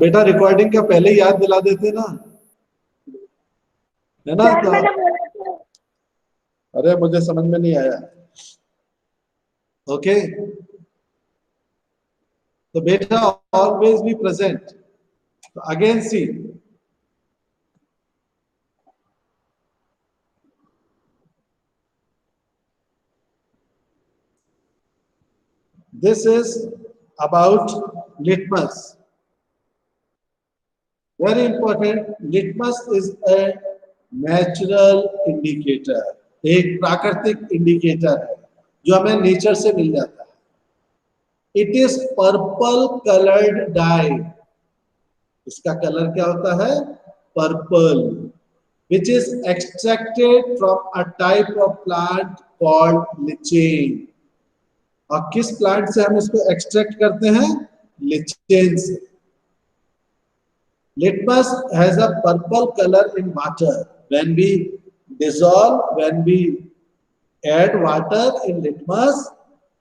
बेटा रिकॉर्डिंग का पहले ही याद दिला देते ना, है ना? सर मैंने बोला था। अरे मुझे समझ में नहीं आया। ओके, तो बेटा ऑलवेज बी प्रेजेंट। तो again see, this is about litmus. Very important, litmus is a natural indicator, एक प्राकृतिक इंडिकेटर है जो हमें नेचर से मिल जाता है। It is purple coloured dye. इसका कलर क्या होता है? Purple, which is extracted from a type of plant called lichene. और किस प्लांट से हम इसको एक्सट्रैक्ट करते हैं? लिचेन से। Litmus has a purple color in water. When we dissolve, when we add water in litmus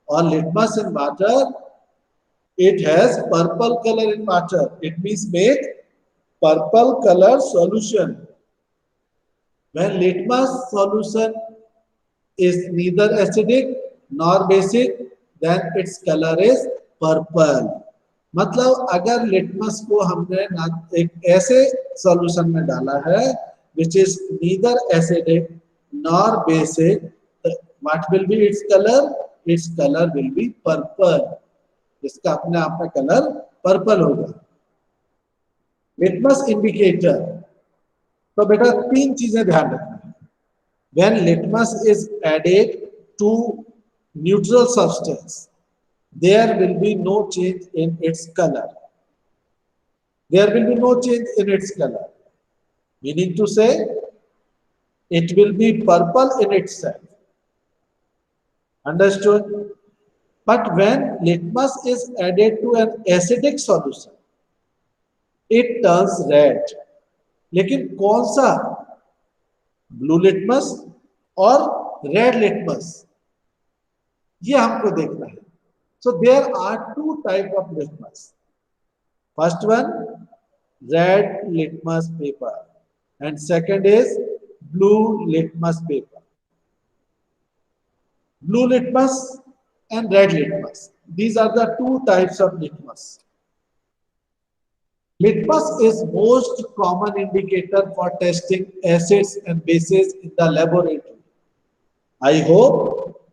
or litmus in water, it has purple color in water. It means make purple color solution. When litmus solution is neither acidic nor basic, then its color is purple. मतलब अगर litmus को हमने ना एक ऐसे solution में डाला है which is neither acidic nor basic, what will be its color? Its color will be purple. इसका अपने आप में कलर पर्पल होगा। लिटमस इंडिकेटर, तो बेटा तीन चीजें ध्यान रखना है। When litmus is added to neutral substance, there will be no change in its color. There will be no change in its color. Meaning to say, it will be purple in itself. Understood? But when litmus is added to an acidic solution, it turns red. लेकिन कौन सा? Blue litmus और red litmus, ये हमको देखना है। So there are two types of litmus. First one, red litmus paper, and second is blue litmus paper. Blue litmus and red litmus. These are the two types of litmus. Litmus is most common indicator for testing acids and bases in the laboratory. I hope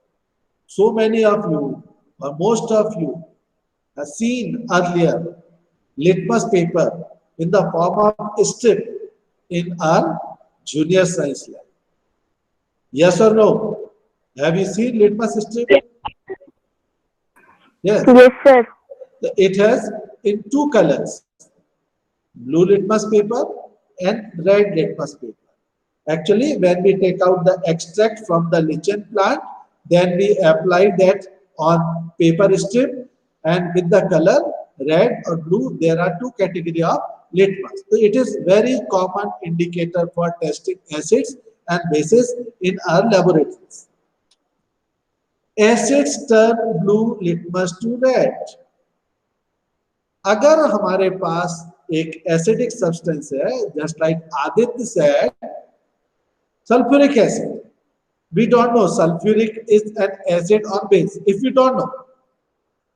so many of you, or most of you, have seen earlier litmus paper in the form of strip in our junior science lab. Yes or no? Have you seen litmus strip? Yes. Yes sir. It has in two colors, blue litmus paper and red litmus paper. Actually, when we take out the extract from the lichen plant, then we apply that on paper strip, and with the color red or blue, there are two categories of litmus. So it is very common indicator for testing acids and bases in our laboratories. Acids turn blue litmus to red. अगर हमारे पास एक acidic substance है, just like Aditya said, sulfuric acid. We don't know sulfuric is an acid or base. If we don't know,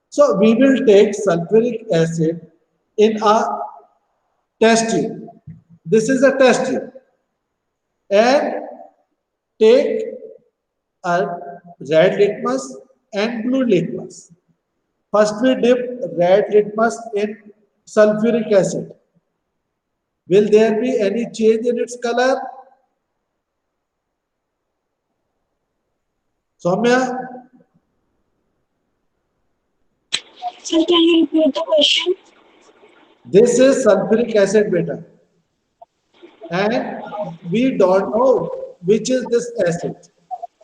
so we will take sulfuric acid in a test tube. This is a test tube, and take a red litmus and blue litmus. First we dip red litmus in sulfuric acid. Will there be any change in its color? Soumya? Sir, can you repeat the question? This is sulfuric acid, beta. And we don't know which is this acid.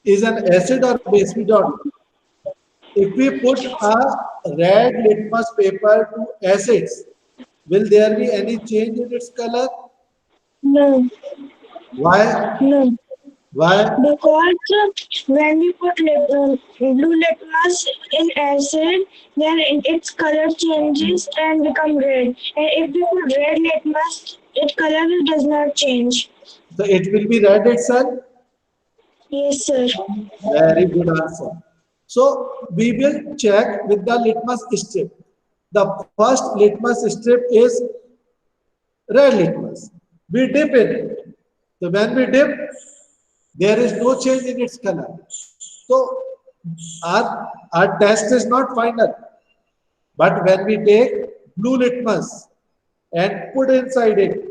Is an acid or base? We don't know. If we put a red litmus paper to acids, will there be any change in its color? No. Why? No. Why? Because when we put blue litmus in acid, then its color changes and become red. And if we put red litmus, its color does not change. So it will be red itself. Yes, sir. Very good answer. So we will check with the litmus strip. The first litmus strip is red litmus. We dip in it. So when we dip, there is no change in its color. So our test is not final. But when we take blue litmus and put inside it,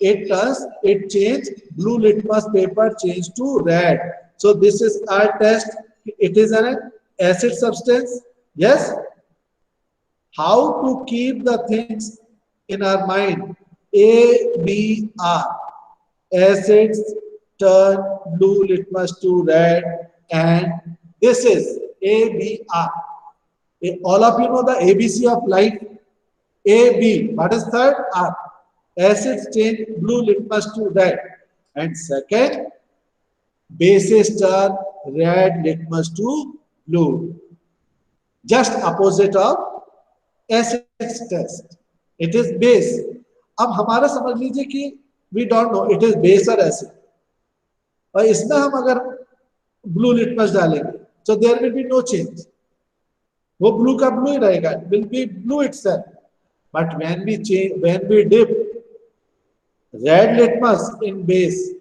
it change, blue litmus paper change to red. So this is our test. It is an acid substance. Yes. How to keep the things in our mind? ABR. Acids turn blue litmus to red, and this is ABR. All of you know the ABC of life. AB, what is third? R. Acids change blue litmus to red. And second, bases turn red litmus to blue. Just opposite of acids test. It is base. अब हमारा समझ लीजिए कि we don't know it is base or acid. और इसमें हम अगर blue litmus डालेंगे, so there will be no change. वो blue का blue ही रहेगा, it will be blue itself. But when we dip red litmus in base,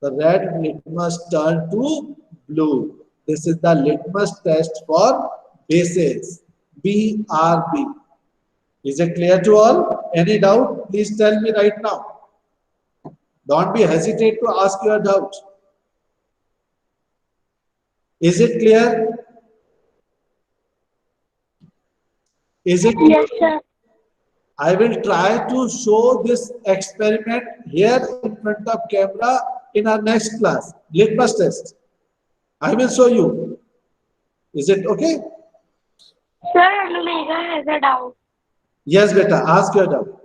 the red litmus turn to blue. This is the litmus test for bases. BRB. Is it clear to all? Any doubt? Please tell me right now. Don't be hesitate to ask your doubt. Is it clear? Is it clear? Yes, sir. I will try to show this experiment here in front of camera in our next class, litmus test. I will show you. Is it okay? Sir, Omega has a doubt. Yes, beta, ask your doubt.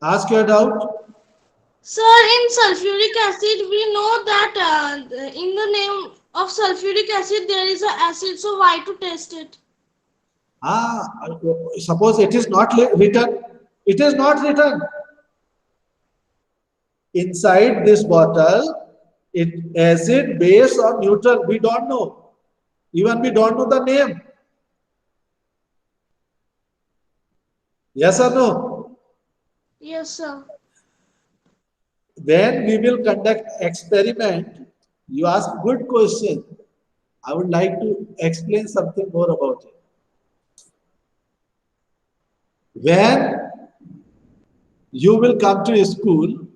Ask your doubt. Sir, in sulfuric acid, we know that in the name of sulfuric acid there is an acid, so why to test it? Suppose it is not written. It is not written. Inside this bottle, it acid, base, or neutral, we don't know. Even we don't know the name. Yes or no? Yes, sir. When we will conduct experiment, you ask good question. I would like to explain something more about it. When you will come to school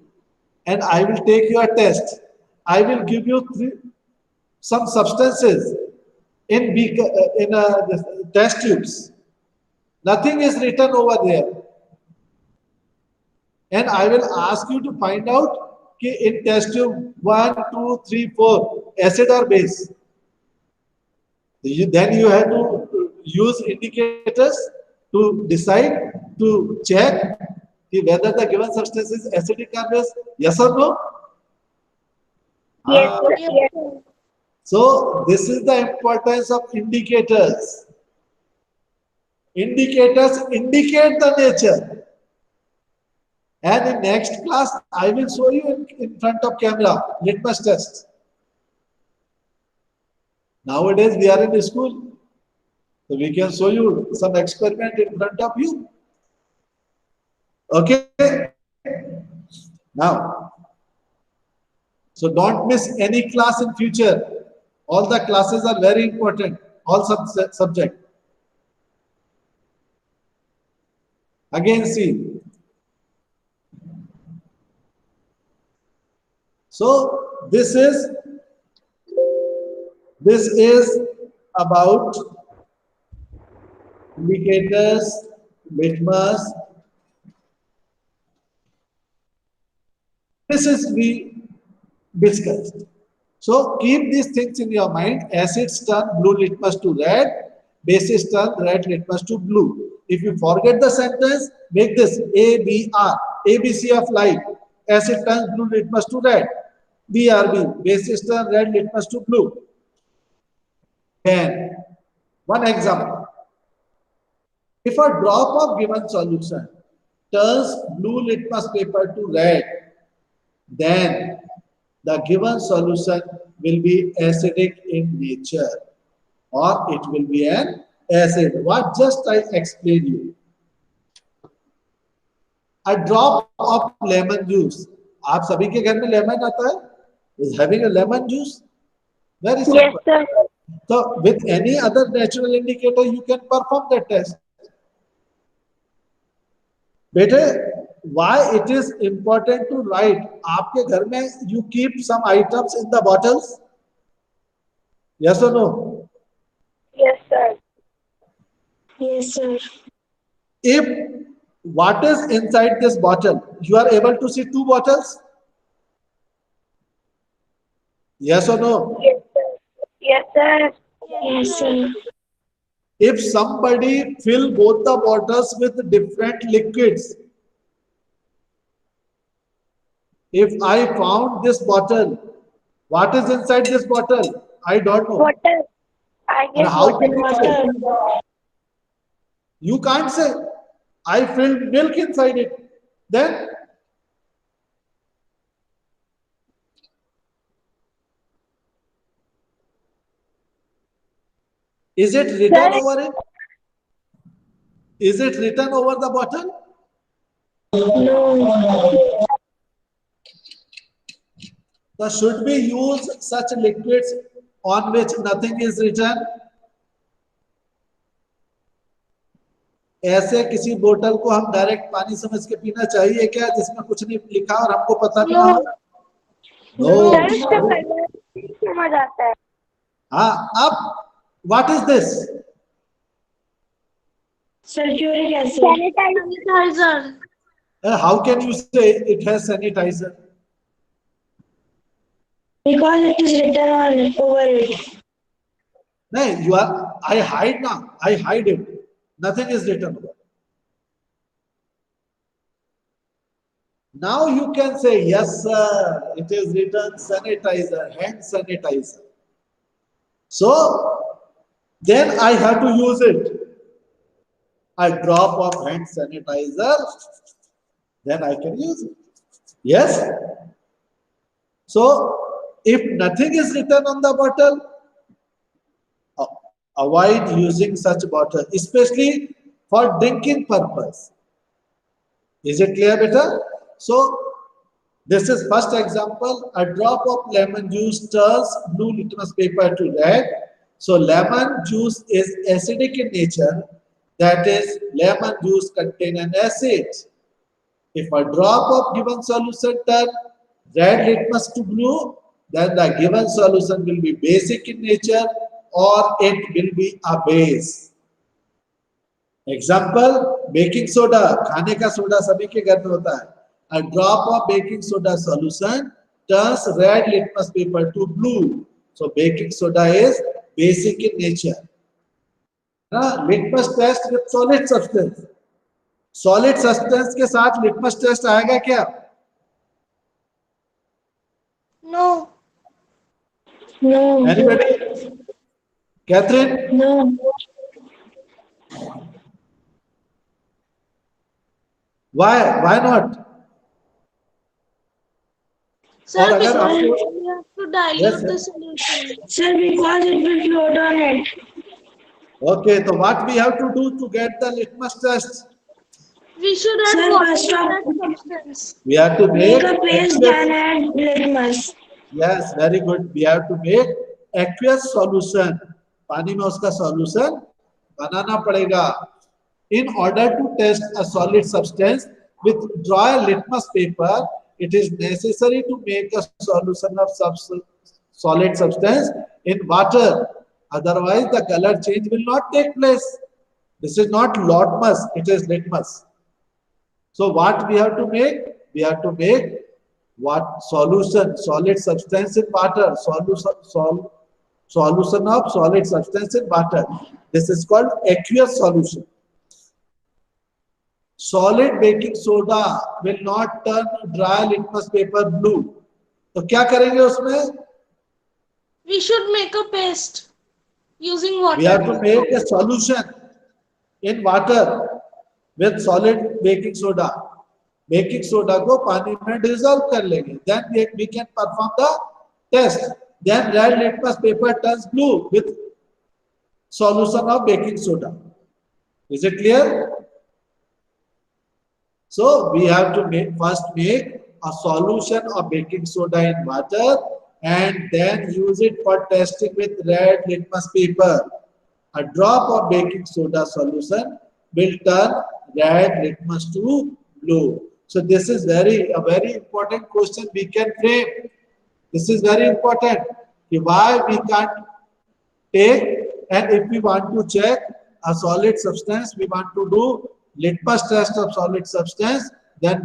and I will take your test, I will give you some substances in test tubes. Nothing is written over there. And I will ask you to find out in test tube 1, 2, 3, 4, acid or base. Then you have to use indicators to decide, to check whether the given substance is acidic or base. Yes or no? Yes, sir. Yes, Yes. sir. So this is the importance of indicators. Indicators indicate the nature. And in next class, I will show you in front of camera, litmus test. Nowadays, we are in school. So we can show you some experiment in front of you. Okay? Now, so don't miss any class in future. All the classes are very important. All subject. Again, see. So this is about indicators, litmus. This is we discussed. So keep these things in your mind. Acids turn blue litmus to red, bases turn red litmus to blue. If you forget the sentence, make this ABR. ABC of light. Acid turns blue litmus to red. BRB, basis turn red litmus to blue. Then, one example. If a drop of given solution turns blue litmus paper to red, then the given solution will be acidic in nature, or it will be an acid. What just I explained you. A drop of lemon juice. आप सभी के घर में lemon आता है? Is having a lemon juice? Very simple. Yes, sir. So with any other natural indicator, you can perform that test. बेटे, why it is important to write? आपके घर में you keep some items in the bottles? Yes or no? Yes, sir. Yes, sir. If what is inside this bottle, you are able to see two bottles? Yes or no? Yes, sir. Yes, sir. Yes, sir. If somebody fill both the bottles with different liquids, if I found this bottle, what is inside this bottle? I don't know. Water. I And guess how can you say? water. You can't say. I filled milk inside it. Then is it written Sir. over it? Is it written over the bottle? No. So should we use such liquids on which nothing is written? ऐसे किसी बोतल को हम direct पानी समझ के पीना चाहिए क्या, जिसमें कुछ नहीं लिखा और हमको पता भी ना हो? No. समझ आता है. हाँ, अब what is this? Sulfuric acid. Sanitizer. How can you say it has sanitizer? Because it is written on over it. No, you are. I hide now. I hide it. Nothing is written over. Now you can say, yes, sir, it is written sanitizer, hand sanitizer. So then I have to use it. A drop of hand sanitizer, then I can use it. Yes? So if nothing is written on the bottle, avoid using such bottle, especially for drinking purpose. Is it clear, beta? So this is first example. A drop of lemon juice turns blue litmus paper to red. So lemon juice is acidic in nature. That is, lemon juice contains an acid. If a drop of given solution turns red litmus to blue, then the given solution will be basic in nature, or it will be a base. Example, baking soda. खाने का soda सभी के घर में होता है. A drop of baking soda solution turns red litmus paper to blue. So baking soda is basic in nature. Litmus test with solid substance. Solid substance के साथ litmus test आएगा क्या? No. No. Anybody? Catherine? No. Why? Why not? Sir, और अगर because आपको we have to dilute Yes, sir. the solution. Sir, because it will float on it. Okay, so what we have to do to get the litmus test? We should Sir, add water first to of- that substance. We have to Make make a paste aqueous, and add litmus. yes, very good. We have to make aqueous solution. पानी में उसका solution बनाना पड़ेगा. In order to test a solid substance with dry litmus paper, it is necessary to make a solution of solid substance in water. Otherwise, the color change will not take place. This is not litmus, it is litmus. So what we have to make? We have to make what solution, solid substance in water, solution of solid substance in water. This is called aqueous solution. solid baking soda will not turn dry litmus paper blue. तो क्या करेंगे उसमें? We should make a paste using We have water. to make a solution in water with solid baking soda. Baking soda को पानी में dissolve कर लेंगे. Then we can perform the test. Then red litmus paper turns blue with solution of baking soda. Is it clear? So we have to first make a solution of baking soda in water and then use it for testing with red litmus paper. A drop of baking soda solution will turn red litmus to blue. So this is a very important question we can frame. This is very important. Why we can't take, and if we want to check a solid substance, we want to do litmus test of solid substance, then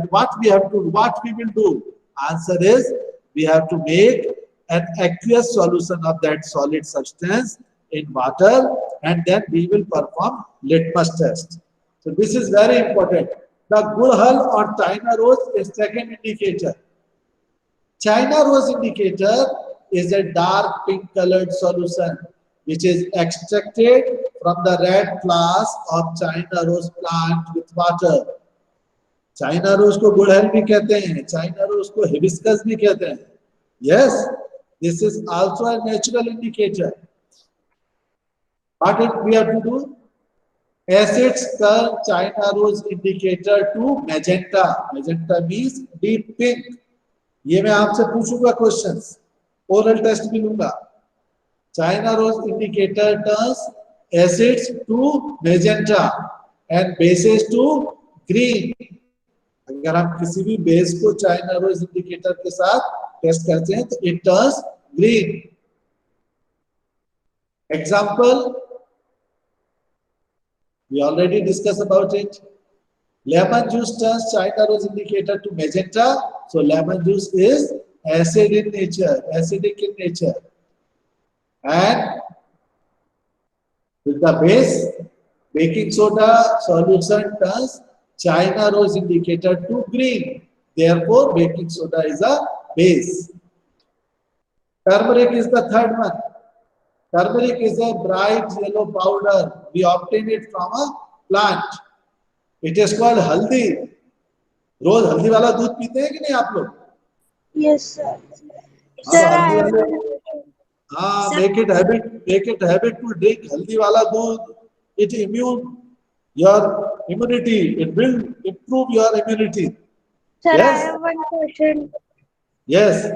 what we will do? Answer is we have to make an aqueous solution of that solid substance in water and then we will perform litmus test. So this is very important. The Gulhal or China rose is second indicator. China rose indicator is a dark pink colored solution which is extracted from the red flask of China rose plant with water. China rose को गुड़हल भी कहते हैं, China rose को hibiscus भी कहते हैं. Yes, this is also a natural indicator. What we have to do? Acids turn China rose indicator to magenta. Magenta means deep pink. ये मैं आपसे पूछूंगा क्वेश्चंस, ओरल टेस्ट भी लूंगा. China rose indicator turns acids to magenta and bases to green. अगर हम किसी भी बेस को China rose indicator के साथ टेस्ट करते हैं तो it turns green. Example, we already discussed about it. Lemon juice turns China rose indicator to magenta. So lemon juice is acid in nature, acidic in nature. And with the base, baking soda solution turns China rose indicator to green. Therefore, baking soda is a base. Turmeric is the third one. Turmeric is a bright yellow powder. We obtain it from a plant. It is called haldi. रोज हल्दी वाला दूध पीते हैं कि नहीं आप लोग? Yes, sir. Make it habit to drink haldi wala doodh. It your immunity. It will improve your immunity. Sir, Yes. I have one question. Yes.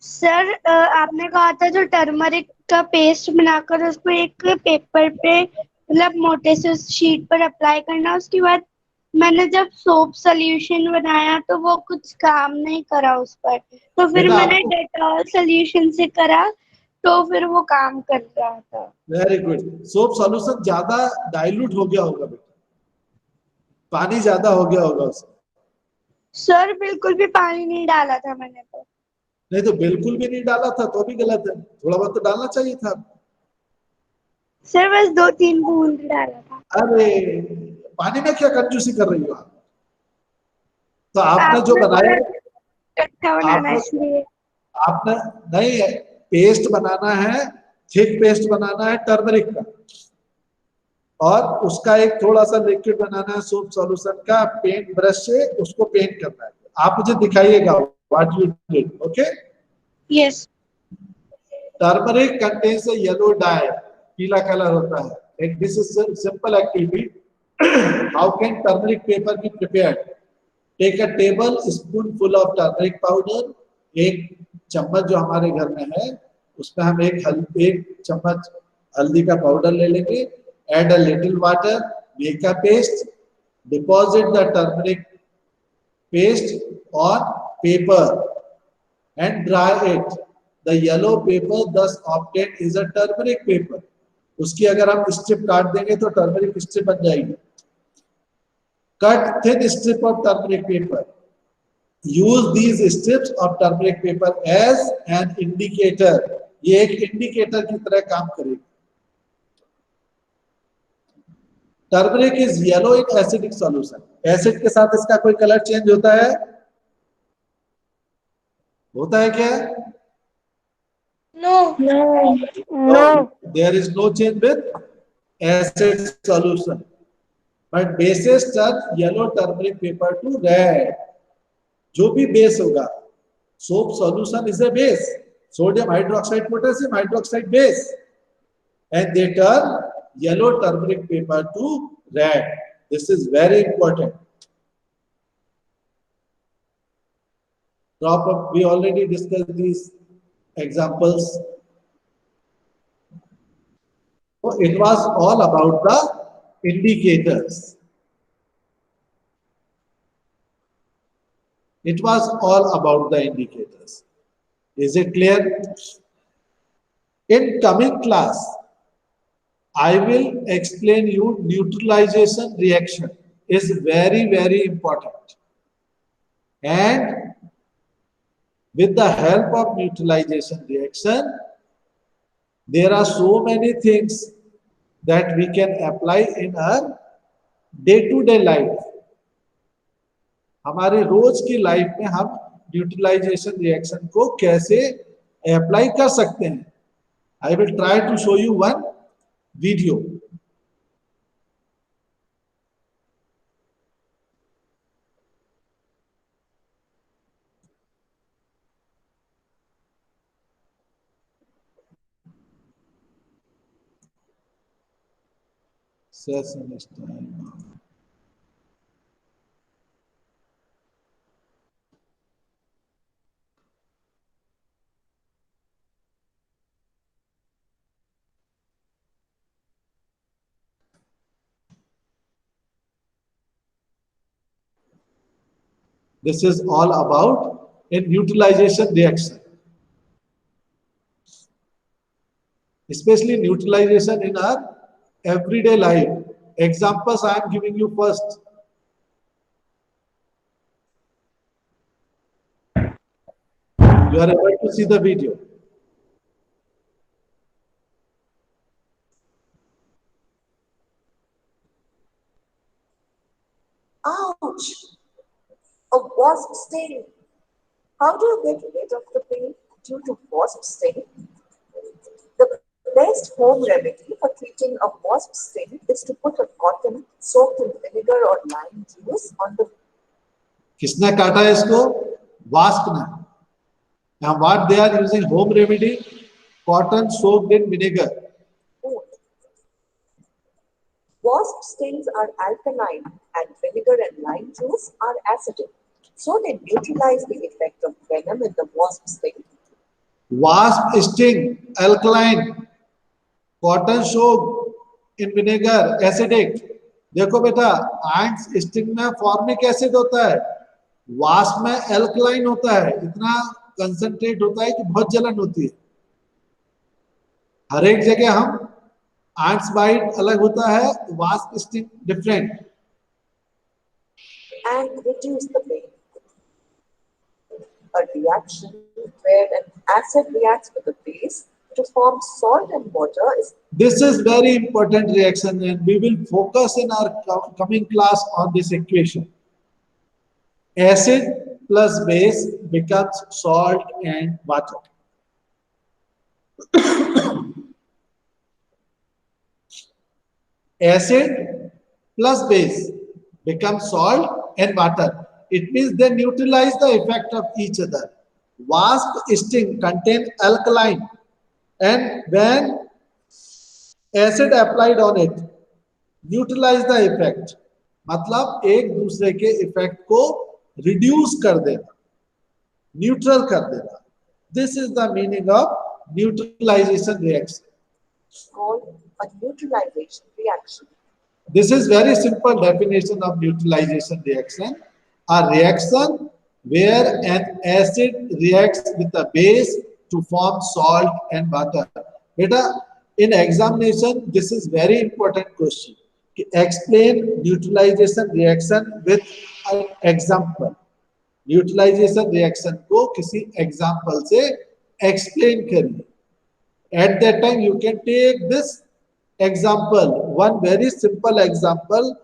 Sir आपने कहा था जो टर्मरिक का पेस्ट बनाकर उसको एक पेपर पे मतलब मोटे से उस शीट पर अप्लाई करना, उसके बाद मैंने जब सोप सोल्यूशन बनाया तो वो कुछ काम नहीं करा उस पर, तो फिर मैंने डेटॉल सोल्यूशन से करा तो फिर वो काम कर रहा था. Very good. सोप सॉल्यूशन ज्यादा डाइल्यूट हो गया होगा बेटा, पानी ज्यादा हो गया होगा उसमें. सर बिल्कुल भी पानी नहीं डाला था मैंने तो. नहीं तो बिल्कुल भी नहीं डाला था तो भी गलत है, थोड़ा बहुत तो डालना चाहिए था. सर बस 2-3 बूंद डाला था. अरे पानी में क्या कंजूसी कर रही हो आप? तो आपने जो बनाया आपने नहीं, पेस्ट बनाना है, थिक पेस्ट बनाना है टर्मरिक का, और उसका एक थोड़ा सा लिक्विड बनाना है सोप सॉल्यूशन का, पेंट ब्रश से उसको पेंट करना है. आप मुझे दिखाइएगा what you did. Okay? Yes. Turmeric contains a yellow dye. पीला कलर होता है. And this is a simple activity. How can turmeric paper be prepared? Take a tablespoonful of turmeric powder. एक चम्मच जो हमारे घर में है उसमें हम एक चम्मच हल्दी का पाउडर ले लेंगे. Add a little water. Make a paste. Deposit the turmeric paste on paper and dry it. The yellow paper thus obtained is a turmeric paper. उसकी अगर हम स्ट्रिप काट देंगे तो टर्मरिक स्ट्रिप बन जाएगी. Cut thin strip of turmeric paper. Use these strips of turmeric paper as an indicator. ये एक इंडिकेटर की तरह काम करेगी. Turmeric is yellow in acidic solution. Acid के साथ इसका कोई कलर चेंज होता है? होता है क्या? No. No. No. There is no change with acid solution. But bases turn yellow turmeric paper to red. जो भी बेस होगा, soap solution is a base. Sodium hydroxide, potassium hydroxide base, and they turn yellow turmeric paper to red. This is very important. Drop up. We already discussed these examples. So it was all about the indicators. It was all about the indicators. Is it clear? In coming class, I will explain you neutralization reaction is very, very important. And with the help of neutralization reaction, there are so many things that we can apply in our day-to-day life. हमारे रोज की life में हम neutralisation reaction को कैसे apply कर सकते हैं. I will try to show you one video. Session is time. This is all about a neutralization reaction. Especially neutralization in our everyday life. Examples I am giving you first. You are able to see the video. Ouch! A wasp sting. How do you get rid of the pain due to wasp sting? The best home remedy for treating a wasp sting is to put a cotton soaked in vinegar or lime juice on the. किसने काटा है इसको? Wasp ने. Now what they are using home remedy? Cotton soaked in vinegar. wound. Wasp stings are alkaline and vinegar and lime juice are acidic. So they neutralize the effect of venom in the wasp sting. Wasp sting, alkaline. Cotton soaked in vinegar, acidic. देखो बेटा, ants sting में formic acid होता है, wasp में alkaline होता है. इतना concentrate होता है कि बहुत जलन होती है. हर एक जगह हम ants bite अलग होता है, wasp sting different. And reduce the pain. A reaction where an acid reacts with a base to form salt and water is. This is very important reaction and we will focus in our coming class on this equation. Acid plus base becomes salt and water. Acid plus base becomes salt and water. It means they neutralize the effect of each other. Wasp sting contain alkaline, and when acid applied on it, neutralize the effect. मतलब एक दूसरे के effect को reduce कर देना, neutral कर देना. This is the meaning of neutralisation reaction. Called a neutralization reaction. This is very simple definition of neutralization reaction. A reaction where an acid reacts with a base to form salt and water. Beta, in examination, this is very important question. Explain neutralization reaction with an example. Neutralization reaction को किसी example से explain करिए. At that time, you can take this example one very simple example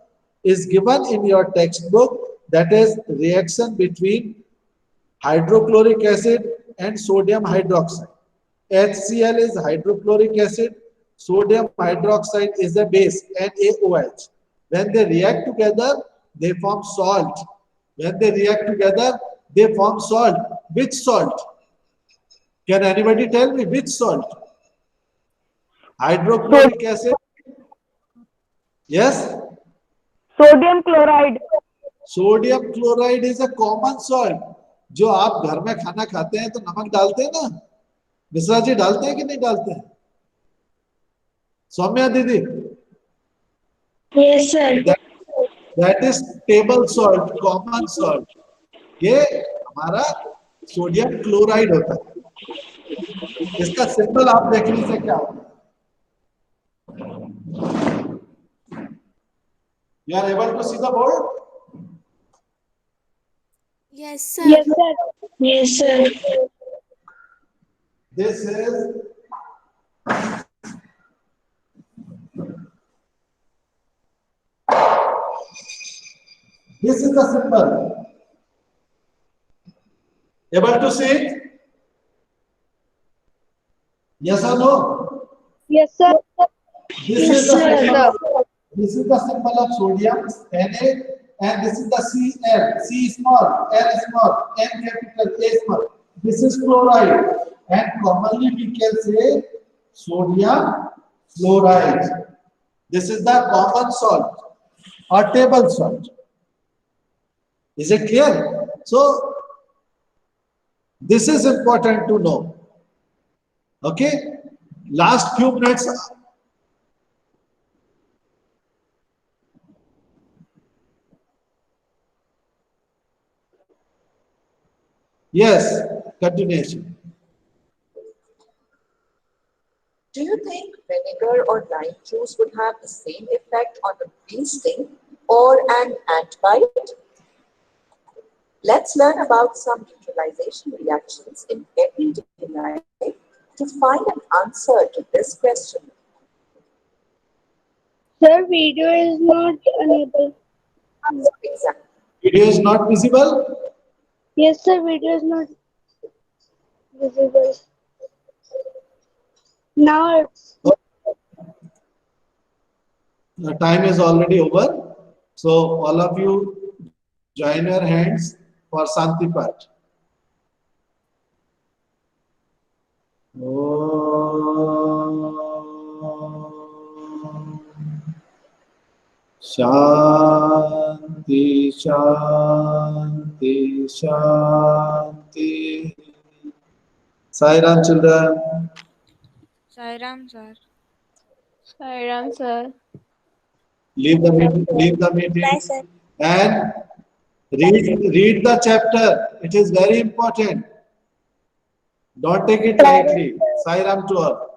is given in your textbook, that is reaction between hydrochloric acid and sodium hydroxide. HCl is hydrochloric acid, sodium hydroxide is a base, NaOH. When they react together, they form salt. When they react together, they form salt. Which salt? Can anybody tell me which salt? Hydrochloric acid? Yes? Sodium chloride. Sodium chloride is a common salt. जो आप घर में खाना खाते हैं तो नमक डालते हैं ना, मिश्रा जी डालते हैं कि नहीं डालते हैं? सौम्या दीदी, Yes, sir. That is table salt, common salt. ये हमारा सोडियम क्लोराइड होता है. इसका सिंबल आप देखने से क्या होता है? You are able to see the board? Yes, sir. Yes, sir. Yes, sir. This is the symbol. Able to see it? Yes or no? Yes, sir. This is the symbol. This is the symbol of sodium, Na, and this is the Cl. C small, L small, N capital, A small. This is chloride, and commonly we can say sodium chloride. This is the common salt or table salt. Is it clear? So this is important to know. Okay, last few minutes. Yes, continuation. Do you think vinegar or lime juice would have the same effect on the bee sting or an ant bite? Let's learn about some neutralization reactions in everyday life to find an answer to this question. Sir, video is not unable. Example. Video is not visible. Yes, sir, video is not visible. Now it's The time is already over. So all of you join your hands for Shanti Path. Shanti, Shanti, Shanti. Sai Ram, children. Sai Ram, sir. Sai Ram, sir. Leave the meeting. Leave the meeting. Bye, sir. And read the chapter. It is very important. Don't take it lightly. Sai Ram to all.